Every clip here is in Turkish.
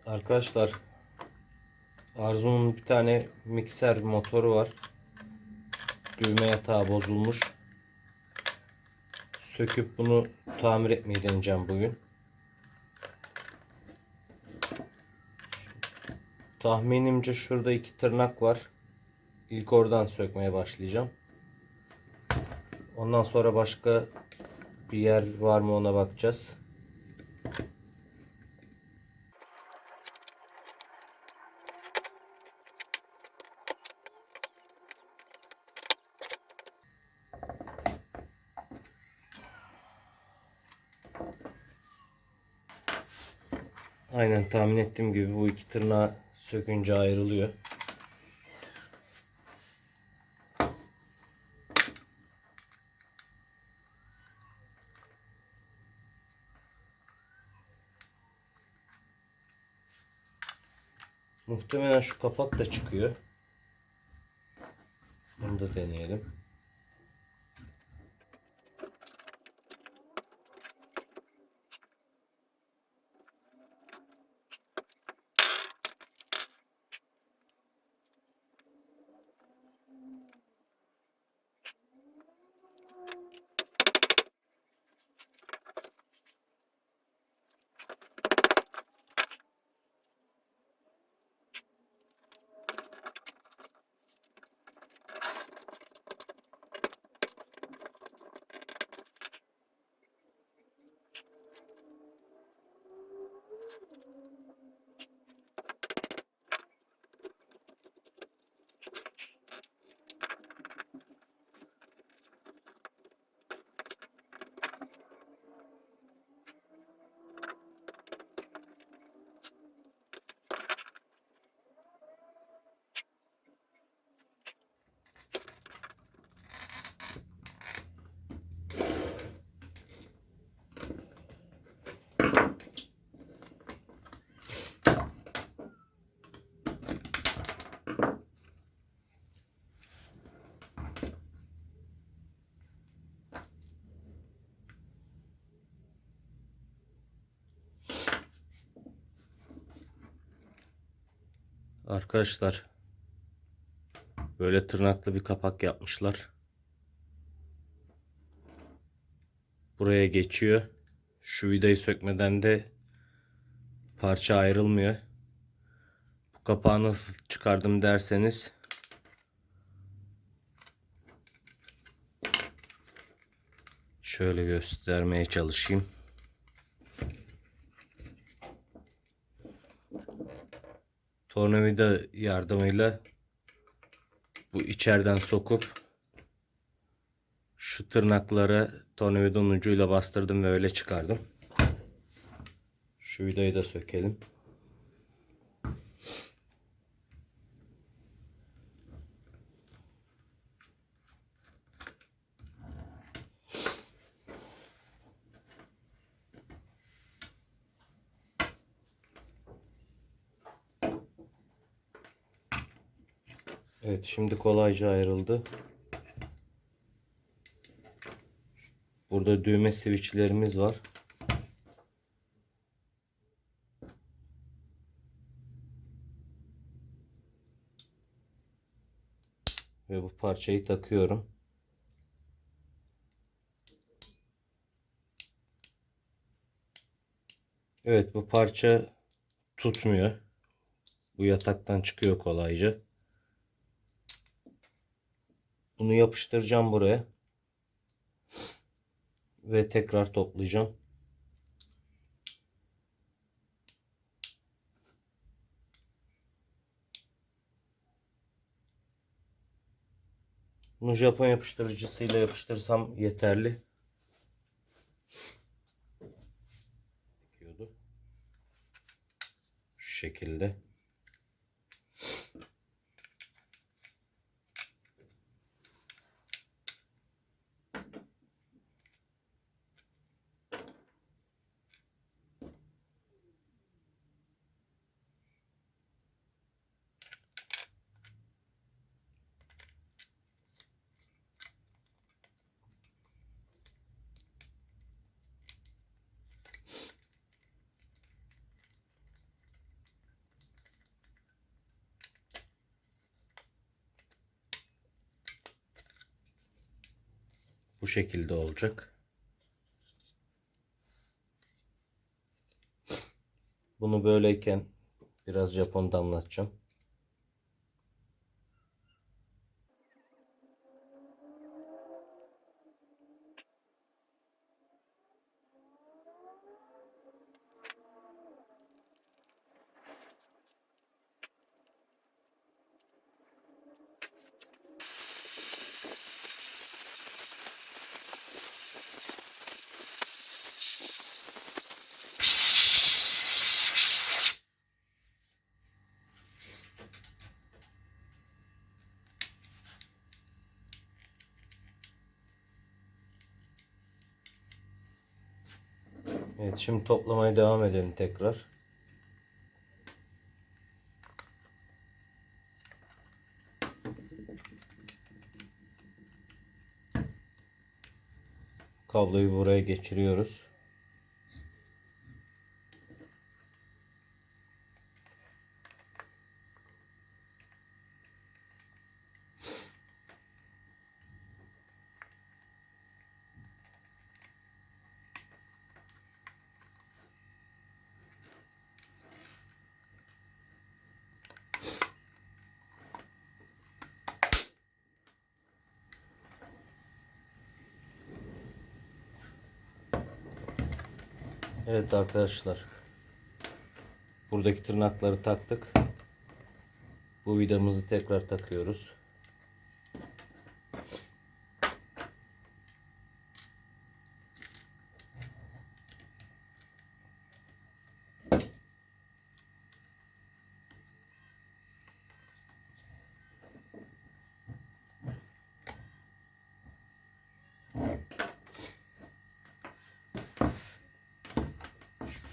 Arkadaşlar, Arzu'nun bir tane mikser motoru var. Düğme yatağı bozulmuş. Söküp bunu tamir etmeyi deneyeceğim bugün. Tahminimce şurada 2 tırnak var. İlk oradan sökmeye başlayacağım. Ondan sonra başka bir yer var mı ona bakacağız. Aynen tahmin ettiğim gibi bu 2 tırnağı sökünce ayrılıyor. Muhtemelen şu kapak da çıkıyor. Bunu da deneyelim. Arkadaşlar, böyle tırnaklı bir kapak yapmışlar. Buraya geçiyor. Şu vidayı sökmeden de parça ayrılmıyor. Bu kapağı nasıl çıkardım derseniz, şöyle göstermeye çalışayım. Tornavida yardımıyla bu içeriden sokup şu tırnaklara tornavidanın ucuyla bastırdım ve öyle çıkardım. Şu vidayı da sökelim. Evet, şimdi kolayca ayrıldı. Burada düğme switchlerimiz var. Ve bu parçayı takıyorum. Evet, bu parça tutmuyor. Bu yataktan çıkıyor kolayca. Bunu yapıştıracağım buraya. Ve tekrar toplayacağım. Bunu Japon yapıştırıcısıyla yapıştırsam yeterli. Şu şekilde. Bu şekilde olacak. Bunu böyleyken biraz Japon damlatacağım. Evet, şimdi toplamaya devam edelim tekrar. Kabloyu buraya geçiriyoruz. Evet arkadaşlar. Buradaki tırnakları taktık. Bu vidamızı tekrar takıyoruz.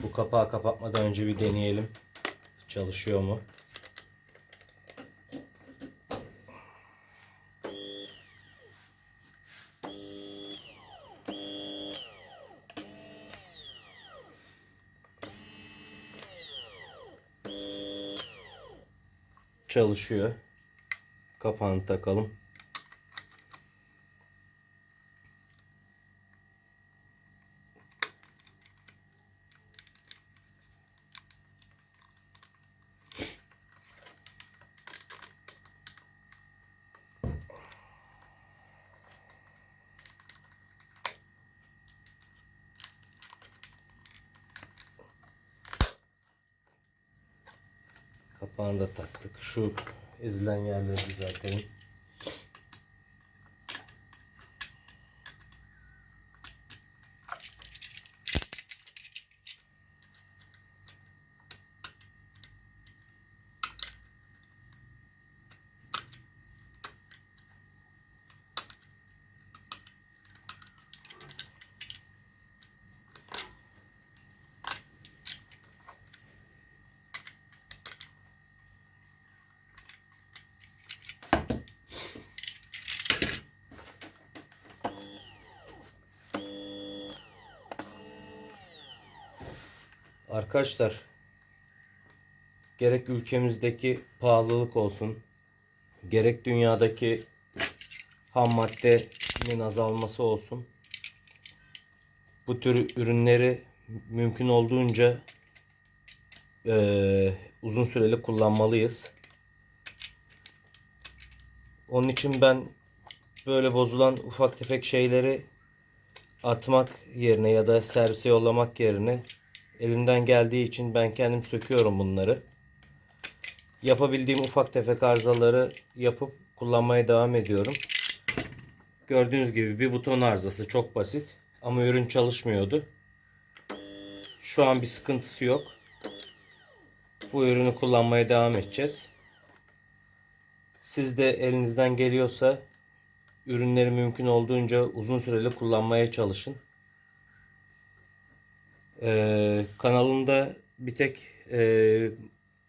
Bu kapağı kapatmadan önce bir deneyelim. Çalışıyor mu? Çalışıyor. Kapağını takalım. Kapağını da taktık. Şu ezilen yerleri düzeltelim. Arkadaşlar, gerek ülkemizdeki pahalılık olsun, gerek dünyadaki ham maddenin azalması olsun, bu tür ürünleri mümkün olduğunca uzun süreli kullanmalıyız. Onun için ben böyle bozulan ufak tefek şeyleri atmak yerine ya da servise yollamak yerine elimden geldiği için ben kendim söküyorum bunları. Yapabildiğim ufak tefek arızaları yapıp kullanmaya devam ediyorum. Gördüğünüz gibi bir buton arızası, çok basit ama ürün çalışmıyordu. Şu an bir sıkıntısı yok. Bu ürünü kullanmaya devam edeceğiz. Siz de elinizden geliyorsa ürünleri mümkün olduğunca uzun süreli kullanmaya çalışın. Kanalımda bir tek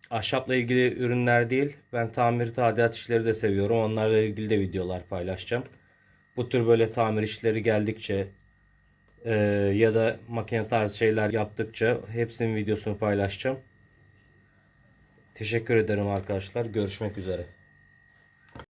ahşapla ilgili ürünler değil, ben tamir tadilat işleri de seviyorum. Onlarla ilgili de videolar paylaşacağım. Bu tür böyle tamir işleri geldikçe ya da makine tarzı şeyler yaptıkça hepsinin videosunu paylaşacağım. Teşekkür ederim arkadaşlar. Görüşmek üzere.